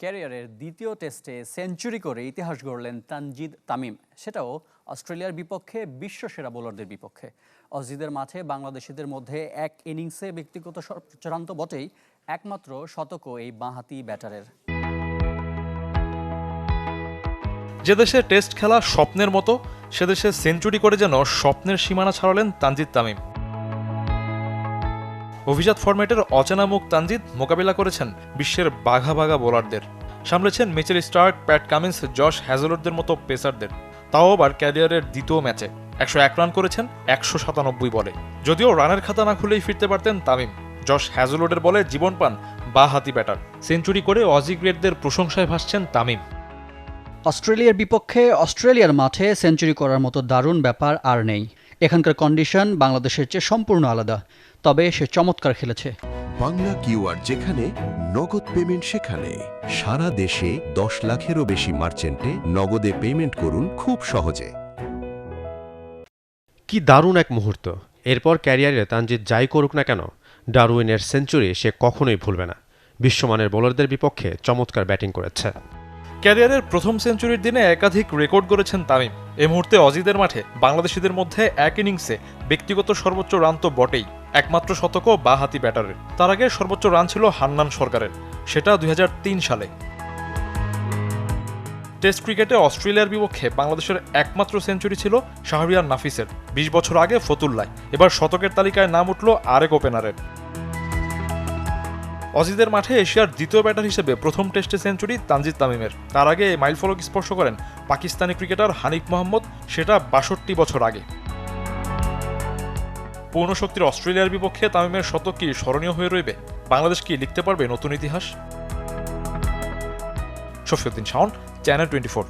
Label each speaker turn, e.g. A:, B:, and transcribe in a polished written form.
A: ক্যারিয়ারের দ্বিতীয় টেস্টে সেঞ্চুরি করে ইতিহাস গড়লেন তানজিদ তামিম, সেটাও অস্ট্রেলিয়ার বিপক্ষে বিশ্বসেরা বোলারদের বিপক্ষে। অজিদের মাঠে বাংলাদেশিদের মধ্যে এক ইনিংসে ব্যক্তিগত চূড়ান্ত বটেই একমাত্র শতকও এই বাঁহাতি ব্যাটারের।
B: যে দেশে টেস্ট খেলা স্বপ্নের মতো, সে দেশে সেঞ্চুরি করে যেন স্বপ্নের সীমানা ছাড়ালেন তানজিদ তামিম। অভিজাত ফরম্যাটের অচেনা মুখ তানজিদ মোকাবিলা করেছেন বিশ্বের বাঘা বাঘা বোলারদের, সামলেছেন Mitchell Starc, Pat Cummins, Josh হ্যাজেলউডদের মতো পেসারদের। তাও আবার ক্যারিয়ারের দ্বিতীয় ম্যাচে 101 রান করেছেন 197 বলে। যদিও রানের খাতা না খুলেই ফিরতে পারতেন তামিম, জশ হ্যাজেলউডের বলে জীবন পান বাঁহাতি ব্যাটার। সেঞ্চুরি করে অজি গ্রেটদের প্রশংসায় ভাসছেন তামিম।
A: অস্ট্রেলিয়ার বিপক্ষে অস্ট্রেলিয়ার মাঠে সেঞ্চুরি করার মতো দারুণ ব্যাপার আর নেই। এখানকার কন্ডিশন বাংলাদেশের চেয়ে সম্পূর্ণ আলাদা, তবে সে চমৎকার খেলেছে।
C: বাংলা কিউআর যেখানে, নগদ পেমেন্ট সেখানে। সারা দেশে 10 লাখেরও বেশি মার্চেন্টে নগদে পেমেন্ট করুন খুব সহজে।
D: কি দারুণ এক মুহূর্ত! এরপর ক্যারিয়ারে তানজিদ যাই করুক না কেন, ডারউইনের সেঞ্চুরি সে কখনোই ভুলবে না। বিশ্বমানের বোলারদের বিপক্ষে চমৎকার ব্যাটিং করেছে।
B: ক্যারিয়ারের প্রথম সেঞ্চুরির দিনে একাধিক রেকর্ড গড়েছেন তামিম। এই মুহূর্তে অজিদের মাঠে বাংলাদেশিদের মধ্যে এক ইনিংসে ব্যক্তিগত সর্বোচ্চ রান তো বটেই, একমাত্র শতকও বাঁহাতি ব্যাটারের। তার আগে সর্বোচ্চ রান ছিল হান্নান সরকারের, সেটা 2003 সালে। টেস্ট ক্রিকেটে অস্ট্রেলিয়ার বিপক্ষে বাংলাদেশের একমাত্র সেঞ্চুরি ছিল শাহরিয়ার নাফিসের 20 বছর আগে ফতুল্লায়। এবার শতকের তালিকায় নাম উঠল আরেক ওপেনারের। অজিদের মাঠে এশিয়ার দ্বিতীয় ব্যাটার হিসেবে প্রথম টেস্টে সেঞ্চুরি তানজিদ তামিমের। তার আগে মাইলফলক স্পর্শ করেন পাকিস্তানি ক্রিকেটার হানিফ মোহাম্মদ, সেটা 62 বছর আগে। পূর্ণ শক্তির অস্ট্রেলিয়ার বিপক্ষে তামিমের শতক কি স্মরণীয় হয়ে রইবে? বাংলাদেশ কি লিখতে পারবে নতুন ইতিহাস? শফিউদ্দিন শাওন, চ্যানেল 24।